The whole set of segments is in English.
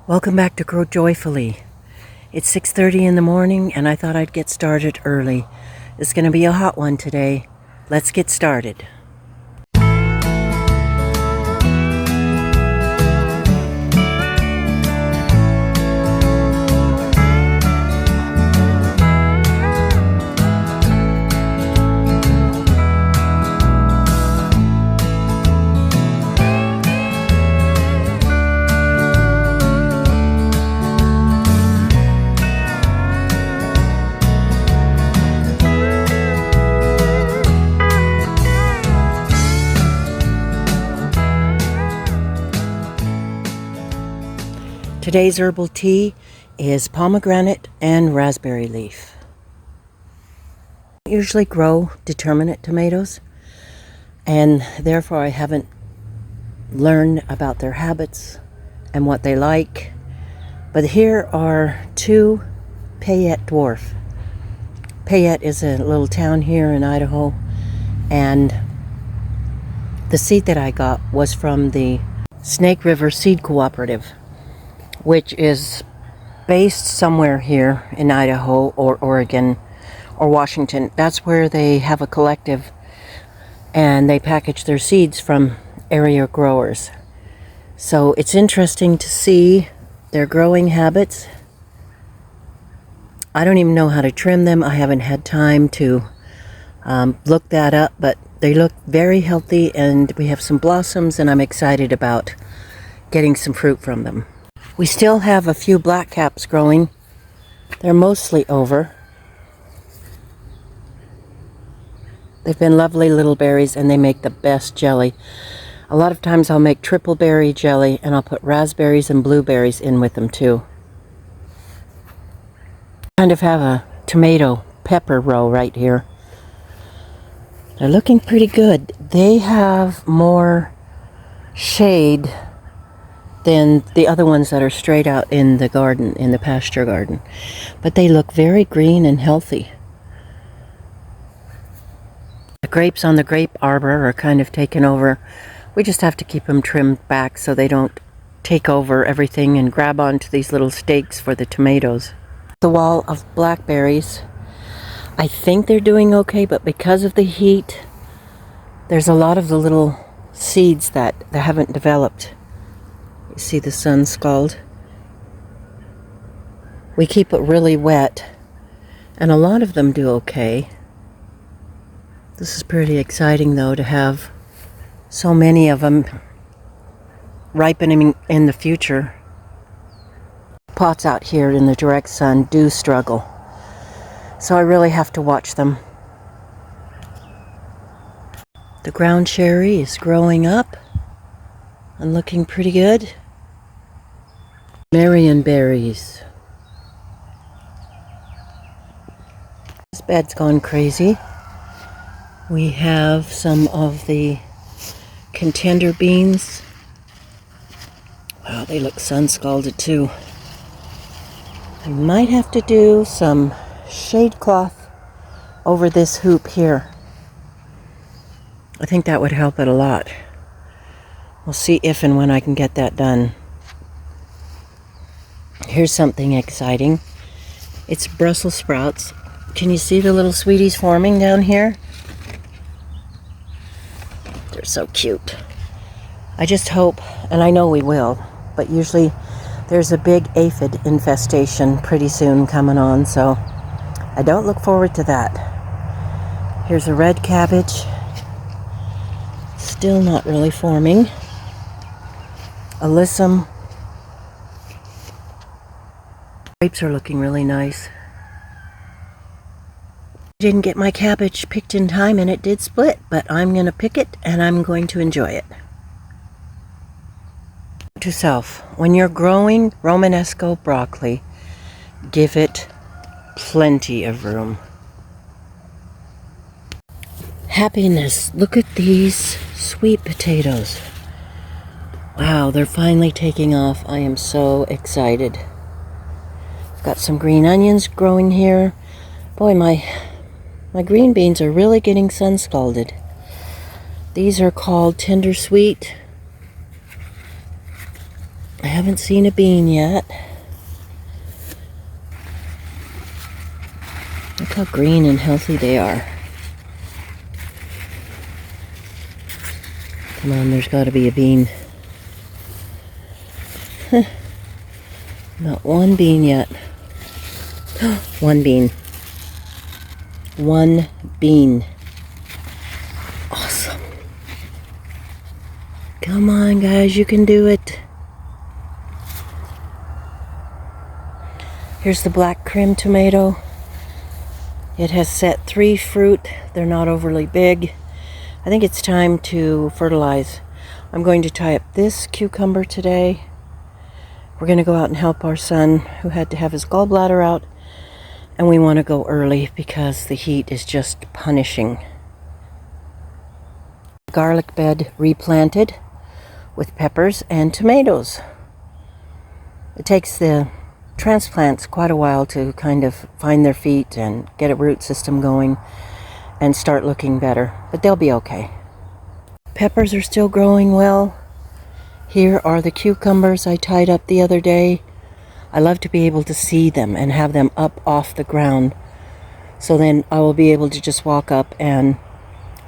Welcome back to Grow Joyfully. It's 6:30 in the morning and I thought I'd get started early. It's going to be a hot one today. Let's get started. Today's herbal tea is pomegranate and raspberry leaf. I usually grow determinate tomatoes, and therefore I haven't learned about their habits and what they like. But here are two Payette dwarf. Payette is a little town here in Idaho, and the seed that I got was from the Snake River Seed Cooperative, which is based somewhere here in Idaho or Oregon or Washington. That's where they have a collective and they package their seeds from area growers. So it's interesting to see their growing habits. I don't even know how to trim them. I haven't had time to look that up, but they look very healthy and we have some blossoms and I'm excited about getting some fruit from them. We still have a few black caps growing. They're mostly over. They've been lovely little berries and they make the best jelly. A lot of times I'll make triple berry jelly and I'll put raspberries and blueberries in with them too. Kind of have a tomato pepper row right here. They're looking pretty good. They have more shade than the other ones that are straight out in the garden, in the pasture garden. But they look very green and healthy. The grapes on the grape arbor are kind of taken over. We just have to keep them trimmed back so they don't take over everything and grab onto these little stakes for the tomatoes. The wall of blackberries, I think they're doing okay, but because of the heat, there's a lot of the little seeds that they haven't developed. You see the sun scald. We keep it really wet, and a lot of them do okay. This is pretty exciting though to have so many of them ripening in the future. Pots out here in the direct sun do struggle, so I really have to watch them. The ground cherry is growing up and looking pretty good. Marion berries. This bed's gone crazy. We have some of the contender beans. Wow, they look sun-scalded too. I might have to do some shade cloth over this hoop here. I think that would help it a lot. We'll see if and when I can get that done. Here's something exciting. It's Brussels sprouts. Can you see the little sweeties forming down here? They're so cute. I just hope, and I know we will, but usually there's a big aphid infestation pretty soon coming on, so I don't look forward to that. Here's a red cabbage. Still not really forming. Alyssum. Grapes are looking really nice. Didn't get my cabbage picked in time and it did split, but I'm going to pick it and I'm going to enjoy it. To self, when you're growing Romanesco broccoli, give it plenty of room. Happiness. Look at these sweet potatoes. Wow, they're finally taking off. I am so excited. I've got some green onions growing here. Boy, my green beans are really getting sun scalded. These are called tender sweet. I haven't seen a bean yet. Look how green and healthy they are. Come on, there's got to be a bean. Not one bean yet. One bean. One bean. Awesome. Come on, guys, you can do it. Here's the black crim tomato. It has set 3 fruit. They're not overly big. I think it's time to fertilize. I'm going to tie up this cucumber today. We're going to go out and help our son who had to have his gallbladder out. And we want to go early because the heat is just punishing. Garlic bed replanted with peppers and tomatoes. It takes the transplants quite a while to kind of find their feet and get a root system going and start looking better, but they'll be okay. Peppers are still growing well. Here are the cucumbers I tied up the other day. I love to be able to see them and have them up off the ground, so then I will be able to just walk up and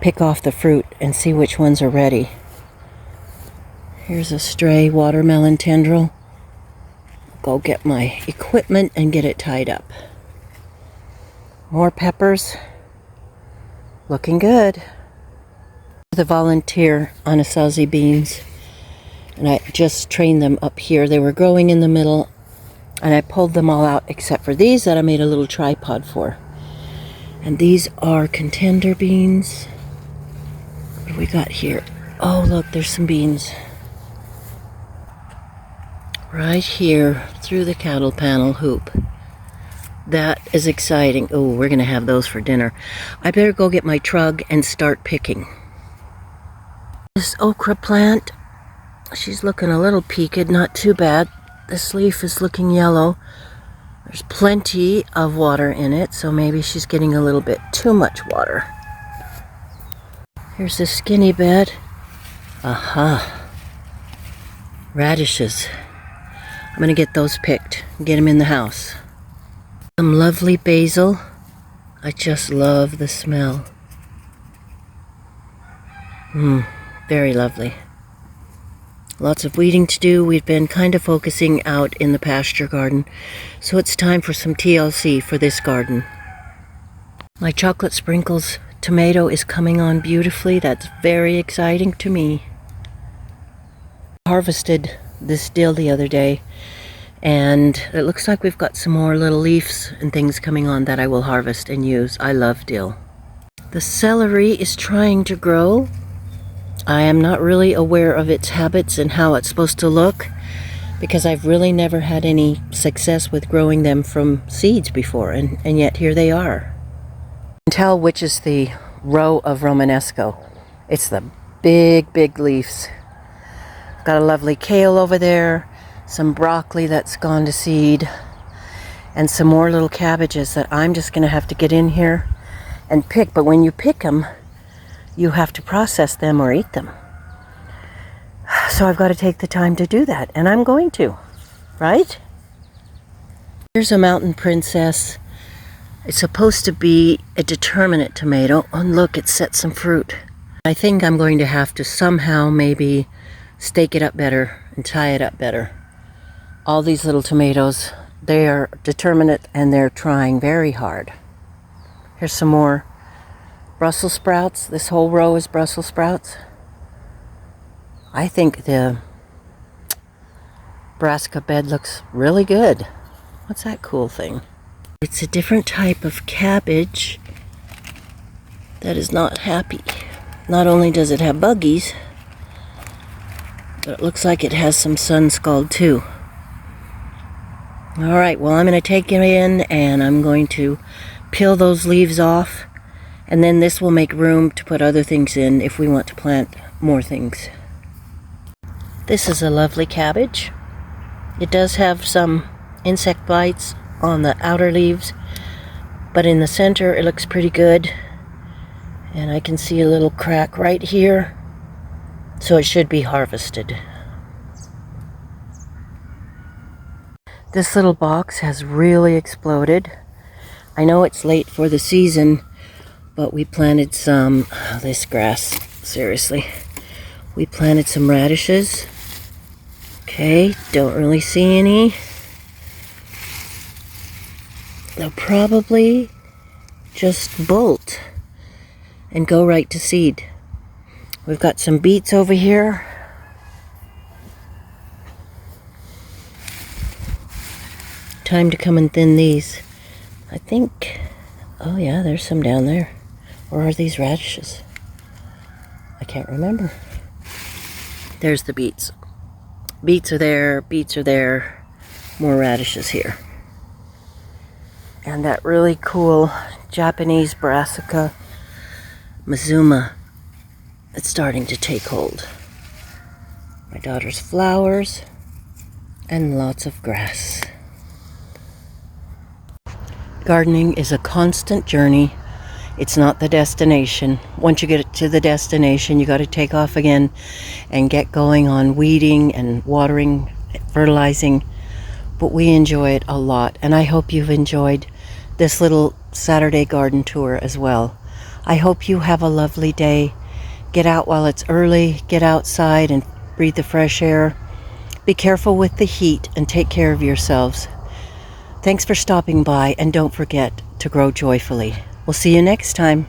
pick off the fruit and see which ones are ready. Here's a stray watermelon tendril. Go get my equipment and get it tied up. More peppers. Looking good. The volunteer anasazi beans, and I just trained them up here. They were growing in the middle, and I pulled them all out except for these that I made a little tripod for. And these are contender beans. What do we got here? Oh, look, there's some beans. Right here through the cattle panel hoop. That is exciting. Oh, we're going to have those for dinner. I better go get my trug and start picking. This okra plant, she's looking a little peaked, not too bad. This leaf is looking yellow. There's plenty of water in it, so maybe she's getting a little bit too much water. Here's the skinny bed. Aha. Radishes. I'm going to get those picked and get them in the house. Some lovely basil. I just love the smell. Very lovely. Lots of weeding to do. We've been kind of focusing out in the pasture garden, so it's time for some TLC for this garden. My chocolate sprinkles tomato is coming on beautifully. That's very exciting to me. Harvested this dill the other day, and it looks like we've got some more little leaves and things coming on that I will harvest and use. I love dill. The celery is trying to grow. I am not really aware of its habits and how it's supposed to look, because I've really never had any success with growing them from seeds before, and yet here they are. You can tell which is the row of Romanesco. It's the big, big leaves. Got a lovely kale over there, some broccoli that's gone to seed, and some more little cabbages that I'm just going to have to get in here and pick. But when you pick them, you have to process them or eat them. So I've got to take the time to do that, and I'm going to, right? Here's a mountain princess. It's supposed to be a determinate tomato. Oh, look, it set some fruit. I think I'm going to have to somehow maybe stake it up better and tie it up better. All these little tomatoes, they are determinate and they're trying very hard. Here's some more Brussels sprouts. This whole row is Brussels sprouts. I think the brassica bed looks really good. What's that cool thing? It's a different type of cabbage that is not happy. Not only does it have buggies, but it looks like it has some sun scald too. Alright, well, I'm going to take it in and I'm going to peel those leaves off, and then this will make room to put other things in if we want to plant more things. This is a lovely cabbage. It does have some insect bites on the outer leaves, but in the center it looks pretty good, and I can see a little crack right here, so it should be harvested. This little box has really exploded. I know it's late for the season, but we planted some, this grass, seriously. We planted some radishes. Okay, don't really see any. They'll probably just bolt and go right to seed. We've got some beets over here. Time to come and thin these. I think, oh yeah, there's some down there. Or are these radishes? I can't remember. There's the beets. Beets are there, more radishes here. And that really cool Japanese brassica Mizuma, it's starting to take hold. My daughter's flowers and lots of grass. Gardening is a constant journey. It's not the destination. Once you get to the destination, you got to take off again and get going on weeding and watering, fertilizing. But we enjoy it a lot, and I hope you've enjoyed this little Saturday garden tour as well. I hope you have a lovely day. Get out while it's early, get outside and breathe the fresh air. Be careful with the heat and take care of yourselves. Thanks for stopping by, and don't forget to grow joyfully. We'll see you next time.